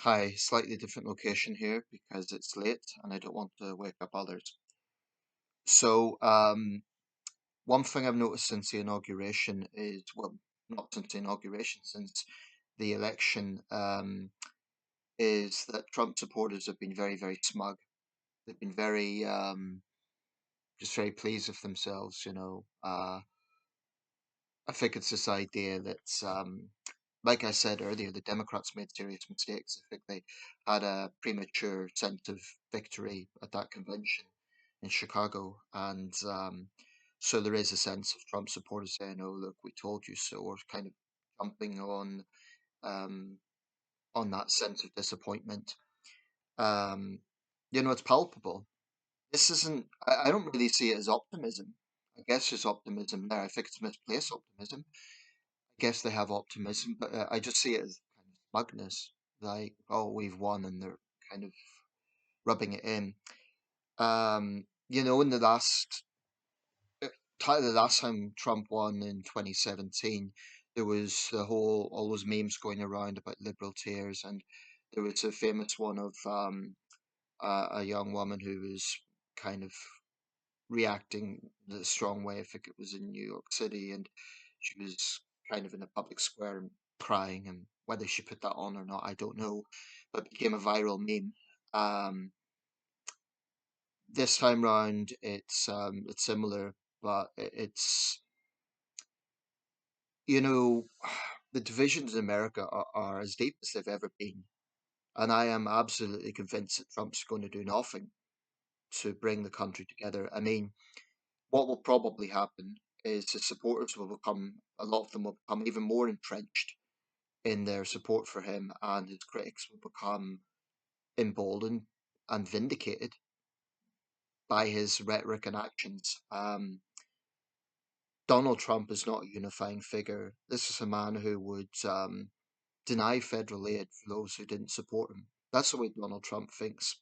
Hi, slightly different location here because it's late and I don't want to wake up others. So, one thing I've noticed since the inauguration is, well, not since the inauguration, since the election, is that Trump supporters have been very, very smug. They've been very, just very pleased with themselves, you know. I think it's this idea that, like I said earlier, the Democrats made serious mistakes. I think they had a premature sense of victory at that convention in Chicago, and so there is a sense of Trump supporters saying, "Oh, look, we told you so," or kind of jumping um, on that sense of disappointment. Um, it's palpable. This isn't. I don't really see it as optimism. I guess there's optimism there. I think it's misplaced optimism. Guess they have optimism, but I just see it as kind of smugness, like, oh, we've won, and they're kind of rubbing it in. In uh, the last time Trump won in 2017, there was all those memes going around about liberal tears, and there was a famous one of a young woman who was kind of reacting the strong way. I think it was in New York City, and she was kind of in a public square and crying. And whether she put that on or not, I don't know, but it became a viral meme. Um, this time round, it's similar, but it's you know the divisions in America are as deep as they've ever been, and I am absolutely convinced that Trump's going to do nothing to bring the country together. I mean, what will probably happen is his supporters will become, a lot of them will become even more entrenched in their support for him, and his critics will become emboldened and vindicated by his rhetoric and actions. Donald Trump is not a unifying figure. This is a man who would deny federal aid for those who didn't support him. That's the way Donald Trump thinks.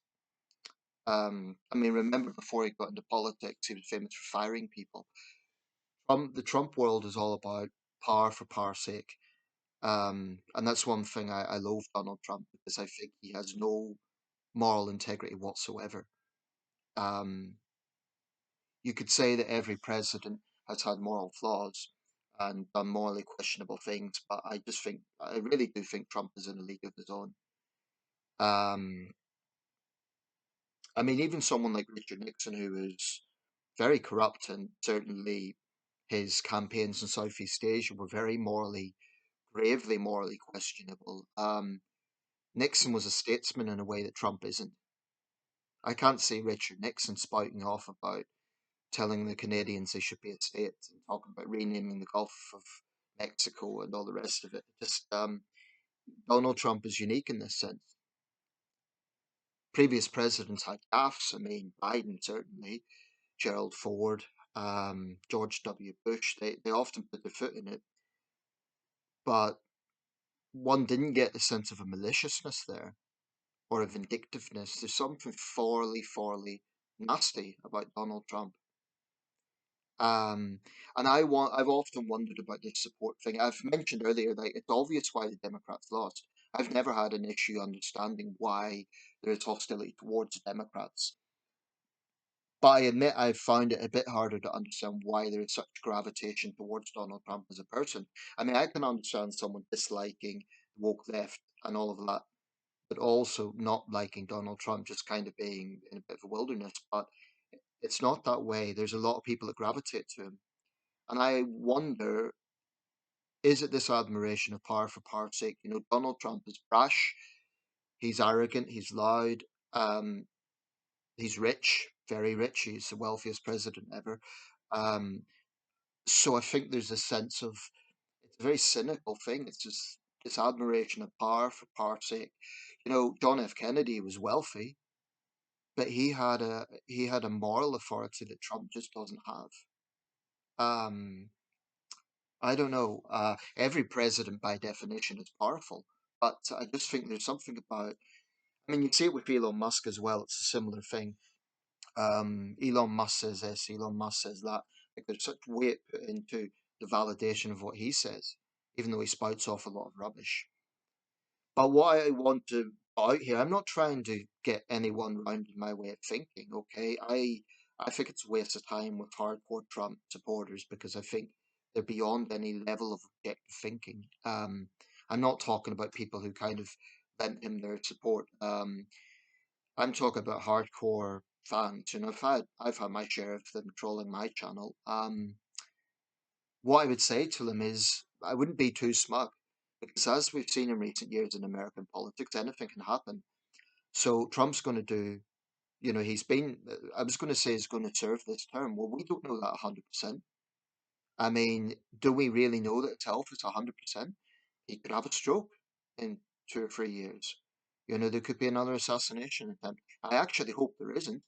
I mean, remember before he got into politics, he was famous for firing people. The Trump world is all about power for power's sake. And that's one thing I loathe Donald Trump because I think he has no moral integrity whatsoever. Um, you could say that every president has had moral flaws and done morally questionable things, but I really do think Trump is in a league of his own. Um, I mean, even someone like Richard Nixon, who was very corrupt, and certainly his campaigns in Southeast Asia were very gravely morally questionable. Nixon was a statesman in a way that Trump isn't. I can't see Richard Nixon spouting off about telling the Canadians they should be a state and talking about renaming the Gulf of Mexico and all the rest of it. Just Donald Trump is unique in this sense. Previous presidents had gaffes. I mean, Biden certainly, Gerald Ford, George W. Bush. They often put their foot in it, but one didn't get the sense of a maliciousness there or a vindictiveness. There's something forly nasty about Donald Trump. Um, and I've often wondered about this support thing. I've mentioned earlier that it's obvious why the Democrats lost. I've never had an issue understanding why there is hostility towards Democrats. But I admit I've found it a bit harder to understand why there is such gravitation towards Donald Trump as a person. I mean, I can understand someone disliking the woke left and all of that, but also not liking Donald Trump, just kind of being in a bit of a wilderness. But it's not that way. There's a lot of people that gravitate to him. And I wonder, is it this admiration of power for power's sake? Donald Trump is brash, he's arrogant, he's loud, um, he's rich, very rich. He's the wealthiest president ever. Um, so I think there's a sense of it's a very cynical thing. It's just this admiration of power for power's sake. John F. Kennedy was wealthy, but he had a moral authority that Trump just doesn't have. Um, I don't know. Every president, by definition, is powerful, but I just think there's something about. I mean, you see it with Elon Musk as well. It's a similar thing. Elon Musk says this, Elon Musk says that. Like there's such weight put into the validation of what he says, even though he spouts off a lot of rubbish. But what I want to out here. I'm not trying to get anyone round in my way of thinking. Okay, I think it's a waste of time with hardcore Trump supporters because I think they're beyond any level of objective thinking. I'm not talking about people who kind of lent him their support. I'm talking about hardcore fans, and I've had my share of them trolling my channel. What I would say to them is I wouldn't be too smug because as we've seen in recent years in American politics, anything can happen. So Trump's going to do, I was going to say he's going to serve this term. Well, we don't know that 100%. I mean, do we really know that his health is 100%? He could have a stroke in 2 or 3 years. There could be another assassination attempt. I actually hope there isn't,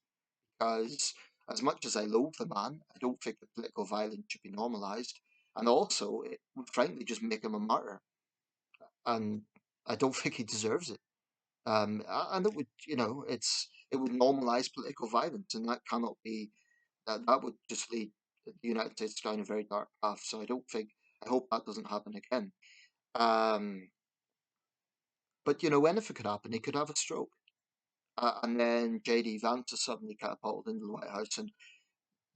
because as much as I loathe the man, I don't think that political violence should be normalized. And also, it would frankly just make him a martyr. And I don't think he deserves it. And it would, it would normalize political violence, and that cannot be, that would just lead the United States down a very dark path. So I hope that doesn't happen again. Um, but anything could happen. He could have a stroke, and then JD Vance is suddenly catapulted into the White House, and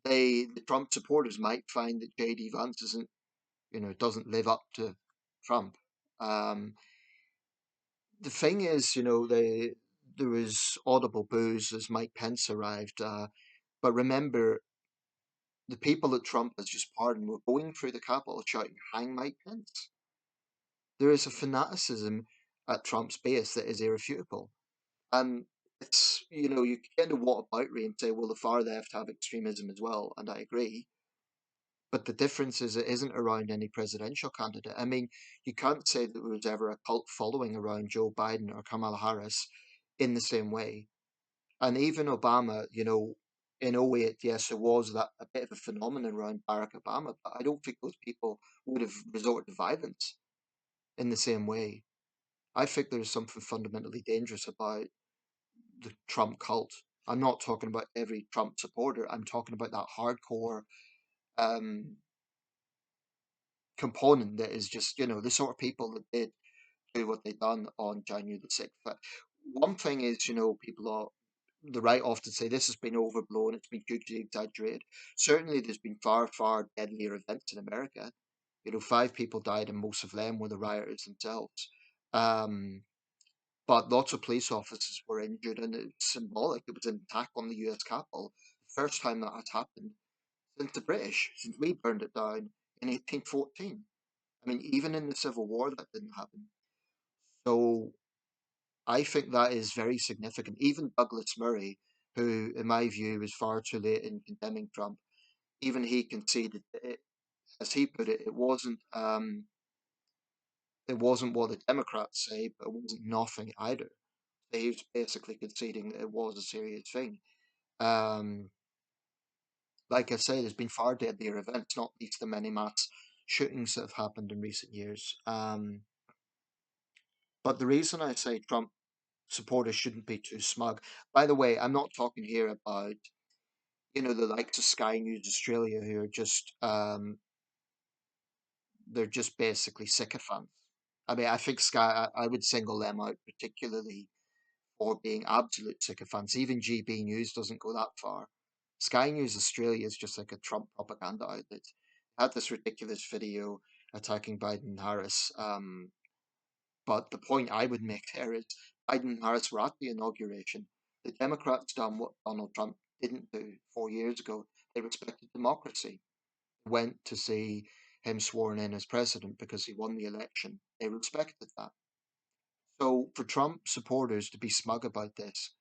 the Trump supporters might find that JD Vance doesn't live up to Trump. Um, the thing is, there was audible boos as Mike Pence arrived. But remember, the people that Trump has just pardoned were going through the Capitol shouting, "Hang Mike Pence." There is a fanaticism at Trump's base that is irrefutable. And you can get into whataboutery and say, well, the far left have extremism as well, and I agree. But the difference is it isn't around any presidential candidate. I mean, you can't say that there was ever a cult following around Joe Biden or Kamala Harris in the same way. And even Obama, in '08, yes, there was that a bit of a phenomenon around Barack Obama, but I don't think those people would have resorted to violence in the same way. I think there's something fundamentally dangerous about the Trump cult. I'm not talking about every Trump supporter. I'm talking about that hardcore um, component that is just, the sort of people that did do what they done on January the 6th. But one thing is, people are the right often say this has been overblown, it's been hugely exaggerated. Certainly, there's been far, far deadlier events in America. 5 people died, and most of them were the rioters themselves. Um, but lots of police officers were injured, and it's symbolic. It was an attack on the U.S. Capitol, the first time that had happened since the British, since we burned it down in 1814. I mean, even in the Civil War, that didn't happen. So I think that is very significant. Even Douglas Murray, who, in my view, was far too late in condemning Trump, even he conceded that as he put it, it wasn't what the Democrats say, but it wasn't nothing either. So he was basically conceding that it was a serious thing. Um, like I say, there's been far deadlier events, not least the many mass shootings that have happened in recent years. But the reason I say Trump supporters shouldn't be too smug. By the way, I'm not talking here about the likes of Sky News Australia who are just they're just basically sycophants. I mean, I think I would single them out particularly for being absolute sycophants. Even GB News doesn't go that far. Sky News Australia is just like a Trump propaganda outlet. Had this ridiculous video attacking Biden and Harris. But the point I would make there is Biden and Harris were at the inauguration. The Democrats done what Donald Trump didn't do 4 years ago. They respected democracy. Went to see him sworn in as president because he won the election. They respected that. So for Trump supporters to be smug about this,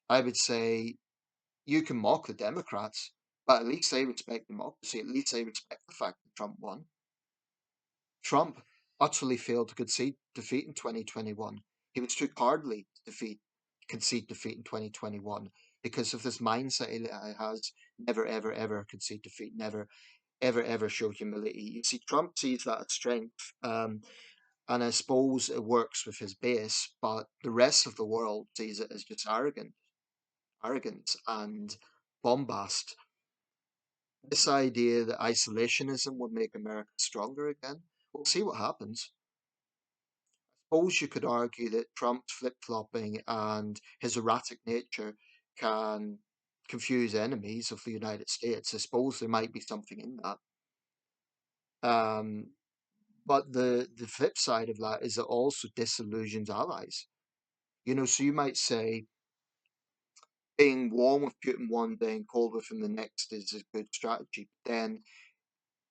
I would say you can mock the Democrats, but at least they respect democracy. At least they respect the fact that Trump won. Trump utterly failed to concede defeat in 2021. He was too cowardly to concede defeat in 2021 because of this mindset he has: never, ever, ever concede defeat, never, ever, ever show humility. You see, Trump sees that as strength, and I suppose it works with his base, but the rest of the world sees it as just arrogance and bombast. This idea that isolationism would make America stronger again, we'll see what happens. suppose you could argue that Trump's flip-flopping and his erratic nature can confuse enemies of the United States. I suppose there might be something in that. Um, but the flip side of that is it also disillusions allies. So you might say being warm with Putin one day and cold with him the next is a good strategy. But then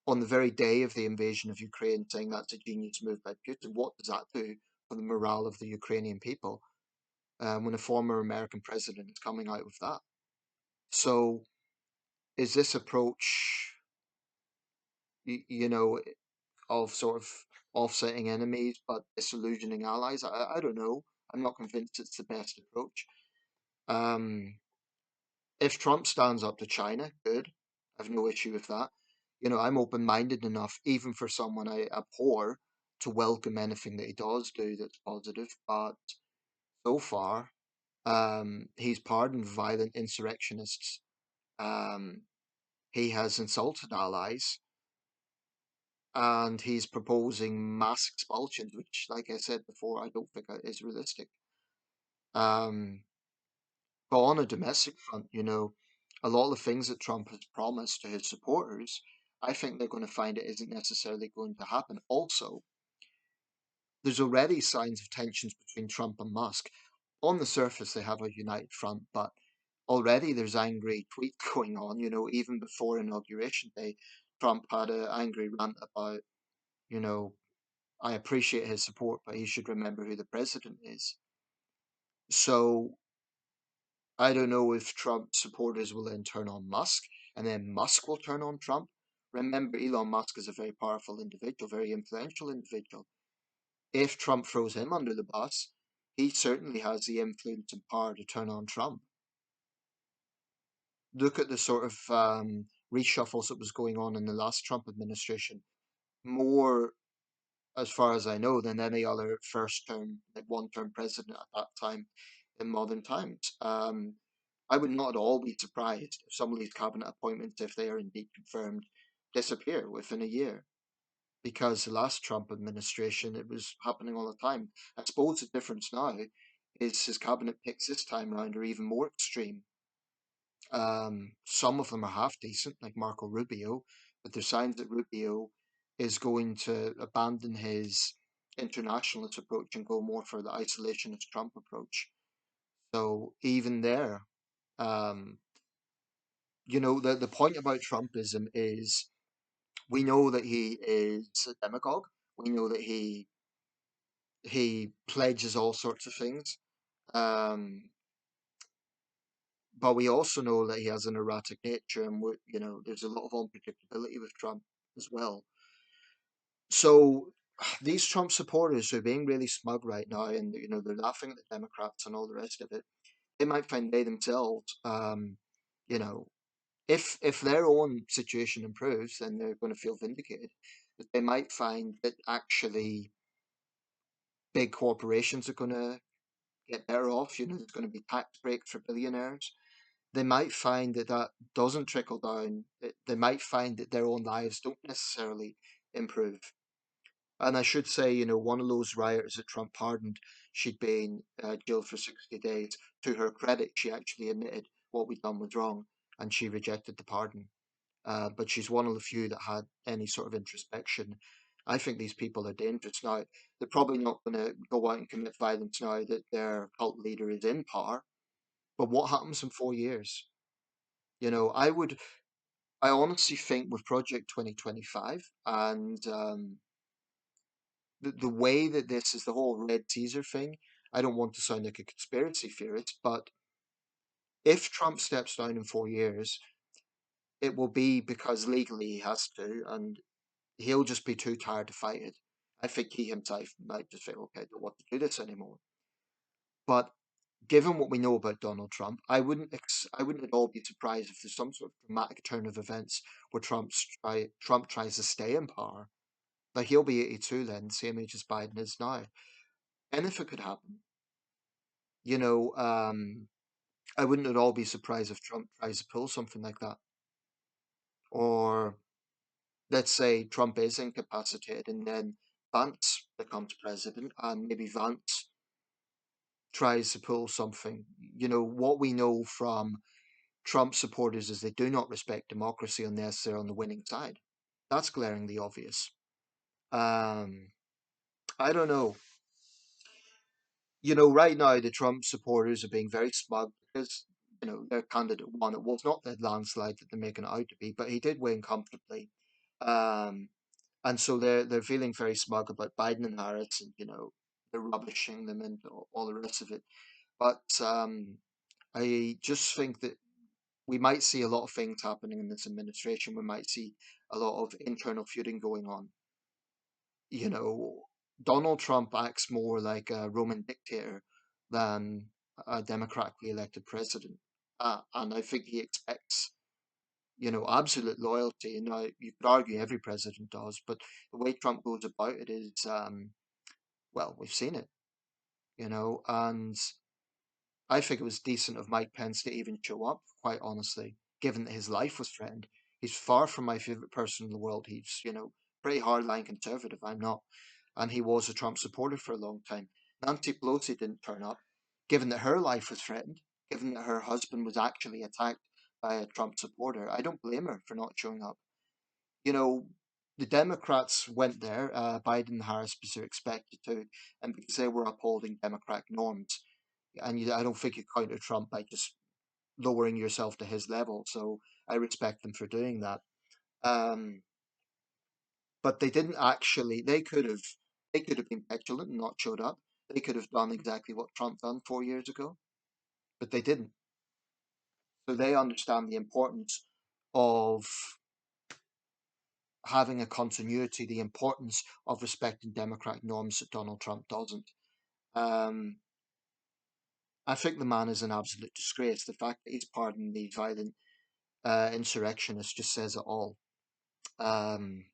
on the very day of the invasion of Ukraine, saying that's a genius move by Putin, what does that do for the morale of the Ukrainian people when a former American president is coming out with that? So is this approach, you know, of sort of offsetting enemies but disillusioning allies? I don't know. I'm not convinced it's the best approach. Um, if Trump stands up to China, good. I've no issue with that. I'm open-minded enough, even for someone I abhor, to welcome anything that he does do that's positive. But so far, he's pardoned violent insurrectionists. Um, he has insulted allies, and he's proposing mass expulsions, which, like I said before, I don't think is realistic. Um, but on a domestic front, a lot of the things that Trump has promised to his supporters, I think they're going to find it isn't necessarily going to happen. Also, there's already signs of tensions between Trump and Musk. On the surface, they have a united front, but already there's angry tweets going on. Even before Inauguration Day, Trump had an angry rant about, you know, I appreciate his support, but he should remember who the president is. So I don't know if Trump supporters will then turn on Musk and then Musk will turn on Trump. Remember, Elon Musk is a very powerful individual, very influential individual. If Trump throws him under the bus, he certainly has the influence and power to turn on Trump. Look at the sort of reshuffles that was going on in the last Trump administration. More, as far as I know, than any other first term, like one term president at that time in modern times. I would not at all be surprised if some of these cabinet appointments, if they are indeed confirmed, disappear within a year. Because the last Trump administration, it was happening all the time. I suppose the difference now is his cabinet picks this time round are even more extreme. Some of them are half decent, like Marco Rubio, but there's signs that Rubio is going to abandon his internationalist approach and go more for the isolationist Trump approach. So even there, um, the point about Trumpism is we know that he is a demagogue. We know that he pledges all sorts of things. Um, but we also know that he has an erratic nature, and there's a lot of unpredictability with Trump as well. So these Trump supporters who are being really smug right now, and they're laughing at the Democrats and all the rest of it. They might find they themselves, you know, if their own situation improves, then they're going to feel vindicated. But they might find that actually big corporations are going to get better off. There's going to be tax breaks for billionaires. They might find that that doesn't trickle down. They might find that their own lives don't necessarily improve. And I should say, one of those rioters that Trump pardoned, she'd been jailed for 60 days. To her credit, she actually admitted what we'd done was wrong and she rejected the pardon. But she's one of the few that had any sort of introspection. I think these people are dangerous now. They're probably not going to go out and commit violence now that their cult leader is in power. But what happens in 4 years? I honestly think with Project 2025 and the way that this is the whole Red Teaser thing, I don't want to sound like a conspiracy theorist, but if Trump steps down in 4 years, it will be because legally he has to, and he'll just be too tired to fight it. I think he himself might just say, okay, I don't want to do this anymore. But given what we know about Donald Trump, I wouldn't at all be surprised if there's some sort of dramatic turn of events where Trump tries to stay in power. Like he'll be 82 then, same age as Biden is now. Anything could happen. You know, um, I wouldn't at all be surprised if Trump tries to pull something like that. Or let's say Trump is incapacitated and then Vance becomes president, and maybe Vance tries to pull something. What we know from Trump supporters is they do not respect democracy unless they're on the winning side. That's glaringly obvious. Um, I don't know. Right now the Trump supporters are being very smug because their candidate won. It was not the landslide that they're making it out to be, but he did win comfortably. Um, and so they're feeling very smug about Biden and Harris, and they're rubbishing them and all the rest of it. But I just think that we might see a lot of things happening in this administration. We might see a lot of internal feuding going on. You know, Donald Trump acts more like a Roman dictator than a democratically elected president. And I think he expects, absolute loyalty. And now you could argue every president does, but the way Trump goes about it is, well, we've seen it, and I think it was decent of Mike Pence to even show up, quite honestly, given that his life was threatened. He's far from my favorite person in the world. He's, pretty hardline conservative. I'm not. And he was a Trump supporter for a long time. Nancy Pelosi didn't turn up, given that her life was threatened, given that her husband was actually attacked by a Trump supporter. I don't blame her for not showing up. You know, the Democrats went there, Biden and Harris, because they're expected to, and because they were upholding Democratic norms. And I don't think you counter Trump by just lowering yourself to his level. So I respect them for doing that. Um, but they didn't actually. They could have been petulant and not showed up. They could have done exactly what Trump done 4 years ago, but they didn't. So they understand the importance of having a continuity, the importance of respecting democratic norms that Donald Trump doesn't. Um, I think the man is an absolute disgrace. The fact that he's pardoned the violent insurrectionists just says it all. Um,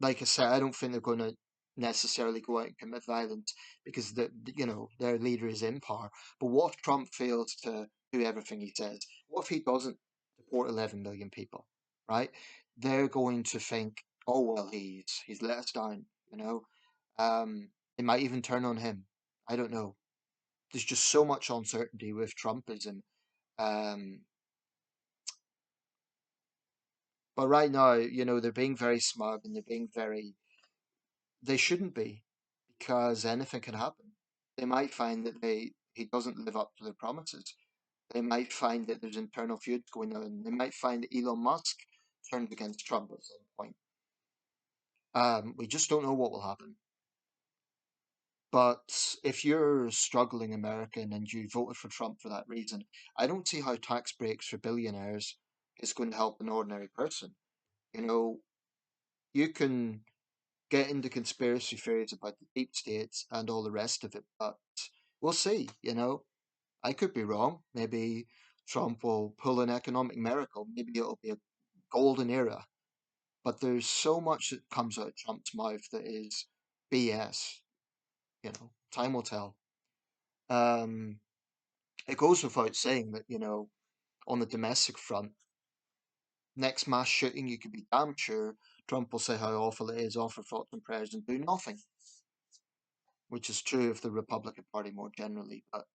like I said, I don't think they're going to necessarily go out and commit violence because their leader is in power. But what if Trump fails to do everything he says? What if he doesn't deport 11 million people? Right? They're going to think, oh well, he's let us down. You know, they might even turn on him. I don't know. There's just so much uncertainty with Trumpism. Um, but right now, they're being very smug and they're being very. They shouldn't be, because anything can happen. They might find that he doesn't live up to their promises. They might find that there's internal feuds going on. They might find that Elon Musk turns against Trump at some point. We just don't know what will happen. But if you're struggling American and you voted for Trump for that reason, I don't see how tax breaks for billionaires is going to help an ordinary person. You know, you can get into conspiracy theories about the deep states and all the rest of it, but we'll see. I could be wrong. Maybe Trump will pull an economic miracle. Maybe it'll be a golden era. But there's so much that comes out of Trump's mouth that is BS. Time will tell. Um, it goes without saying that, on the domestic front, next mass shooting, you could be damn sure Trump will say how awful it is, offer thoughts and prayers, and do nothing, which is true of the Republican Party more generally. But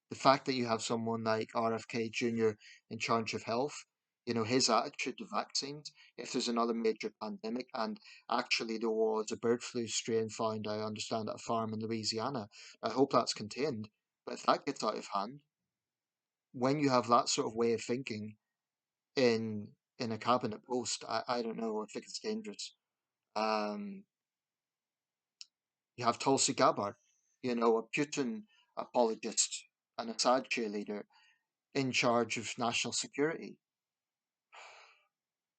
the fact that you have someone like RFK Jr. in charge of health, his attitude to vaccines, if there's another major pandemic, and actually there was a bird flu strain found, I understand, at a farm in Louisiana. I hope that's contained. But if that gets out of hand, when you have that sort of way of thinking in a cabinet post, I don't know, I think it's dangerous. Um, you have Tulsi Gabbard, a Putin apologist and a sad cheerleader in charge of national security.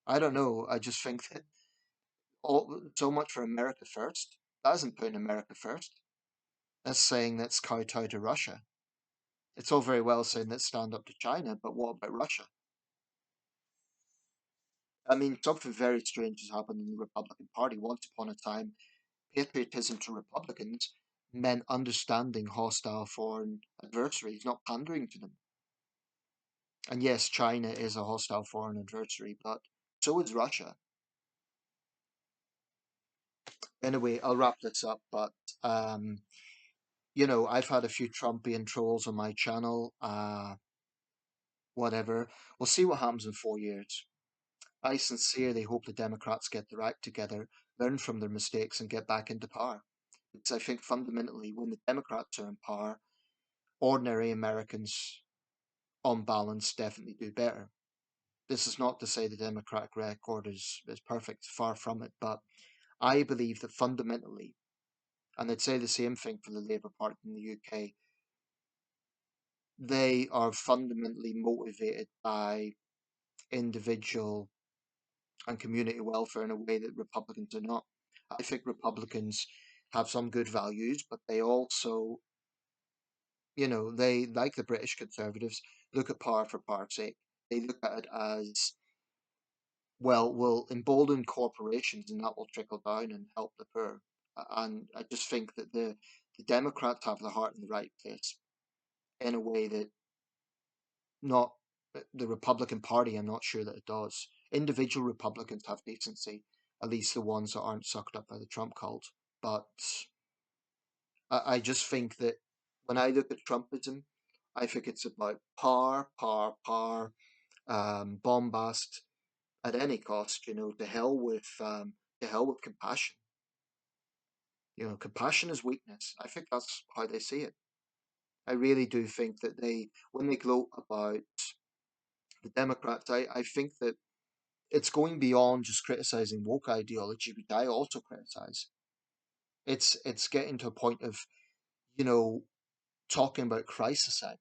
I don't know. I just think that so much for America first. That isn't putting America first. That's saying let's kowtow to Russia. It's all very well saying let's stand up to China, but what about Russia? I mean, something very strange has happened in the Republican Party. Once upon a time, patriotism to Republicans meant understanding hostile foreign adversaries, not pandering to them. And yes, China is a hostile foreign adversary, but so is Russia. Anyway, I'll wrap this up, but um, I've had a few Trumpian trolls on my channel. Whatever. We'll see what happens in 4 years. I sincerely hope the Democrats get their act together, learn from their mistakes, and get back into power. Because I think fundamentally, when the Democrats are in power, ordinary Americans, on balance, definitely do better. This is not to say the Democratic record is perfect, far from it, but I believe that fundamentally, and I'd say the same thing for the Labour Party in the UK, they are fundamentally motivated by individual and community welfare in a way that Republicans are not. I think Republicans have some good values, but they also, they, like the British Conservatives, look at power for power's sake. They look at it as, well, we'll embolden corporations and that will trickle down and help the poor. And I just think that the Democrats have the heart in the right place in a way that not the Republican Party, I'm not sure that it does. Individual Republicans have decency, at least the ones that aren't sucked up by the Trump cult. But I just think that when I look at Trumpism, I think it's about power, power, power, bombast at any cost. To hell with compassion. Compassion is weakness. I think that's how they see it. I really do think that when they gloat about the Democrats, I think that it's going beyond just criticizing woke ideology, which I also criticize. It's getting to a point of, you know, talking about crisis actors.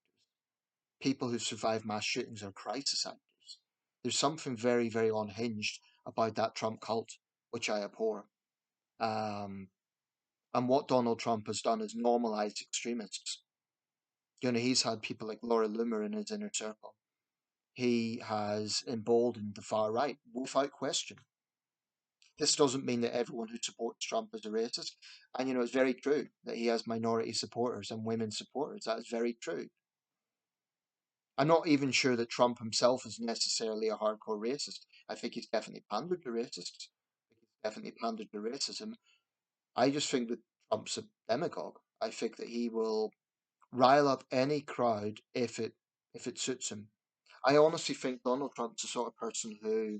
People who survive mass shootings are crisis actors. There's something very, very unhinged about that Trump cult, which I abhor. Um, and what Donald Trump has done is normalized extremists. He's had people like Laura Loomer in his inner circle. He has emboldened the far right, without question. This doesn't mean that everyone who supports Trump is a racist. And, it's very true that he has minority supporters and women supporters. That is very true. I'm not even sure that Trump himself is necessarily a hardcore racist. I think he's definitely pandered to racists. He's definitely pandered to racism. I just think that Trump's a demagogue. I think that he will rile up any crowd if it suits him. I honestly think Donald Trump's the sort of person who,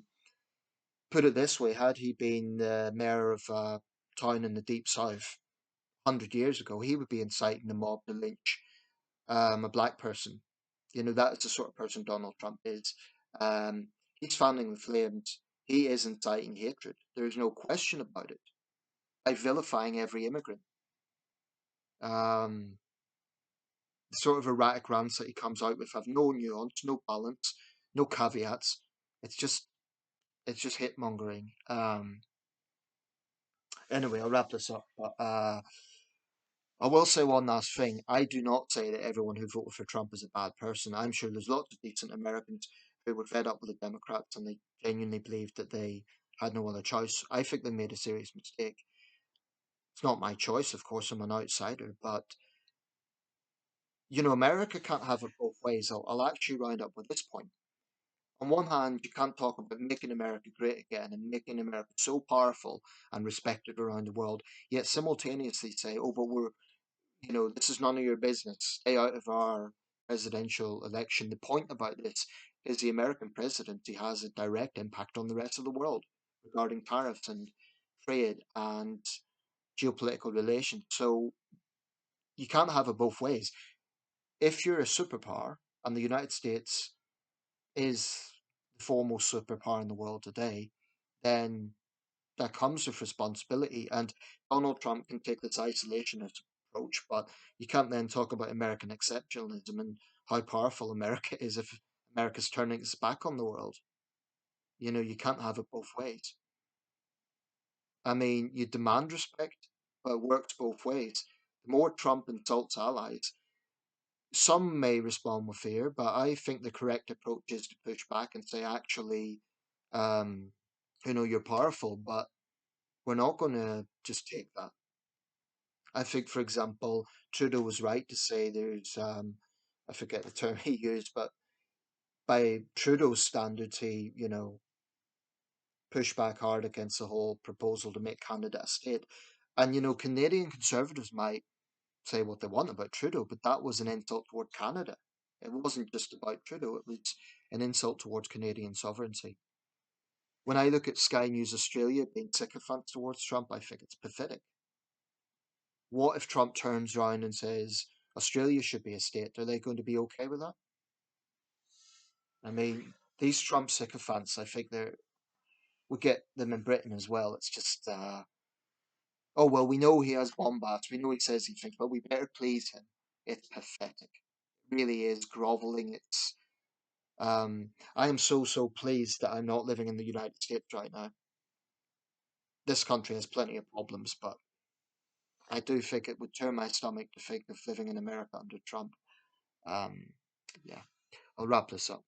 put it this way, had he been the mayor of a town in the deep south 100 years ago, he would be inciting the mob to lynch a black person. That is the sort of person Donald Trump is. He's fanning the flames. He is inciting hatred. There is no question about it. By vilifying every immigrant. The sort of erratic rants that he comes out with have no nuance, no balance, no caveats. It's just it's just hit mongering. Anyway, I'll wrap this up. But I will say one last thing. I do not say that everyone who voted for Trump is a bad person. I'm sure there's lots of decent Americans who were fed up with the Democrats and they genuinely believed that they had no other choice. I think they made a serious mistake. It's not my choice, of course, I'm an outsider, but America can't have it both ways. I'll actually round up with this point. On one hand, you can't talk about making America great again and making America so powerful and respected around the world, yet simultaneously say, oh, but this is none of your business. Stay out of our presidential election. The point about this is the American presidency has a direct impact on the rest of the world regarding tariffs and trade and geopolitical relations. So you can't have it both ways. If you're a superpower, and the United States is the foremost superpower in the world today, then that comes with responsibility. And Donald Trump can take this isolationist approach, but you can't then talk about American exceptionalism and how powerful America is if America's turning its back on the world. You can't have it both ways. I mean, you demand respect, but it works both ways. The more Trump insults allies, some may respond with fear, but I think the correct approach is to push back and say, actually, um, you're powerful, but we're not going to just take that. I think, for example, Trudeau was right to say there's, I forget the term he used, but by Trudeau's standards, he, pushed back hard against the whole proposal to make Canada a state. And Canadian conservatives might say what they want about Trudeau, but that was an insult toward Canada. It wasn't just about Trudeau, it was an insult towards Canadian sovereignty. When I look at Sky News Australia being sycophants towards Trump, I think it's pathetic. What if Trump turns around and says Australia should be a state? Are they going to be okay with that? I mean, these Trump sycophants, I think we get them in Britain as well. It's just, oh, well, we know he has bombast. We know he says he thinks, but we better please him. It's pathetic. It really is groveling. I am so pleased that I'm not living in the United States right now. This country has plenty of problems, but I do think it would turn my stomach to think of living in America under Trump. Um, yeah, I'll wrap this up.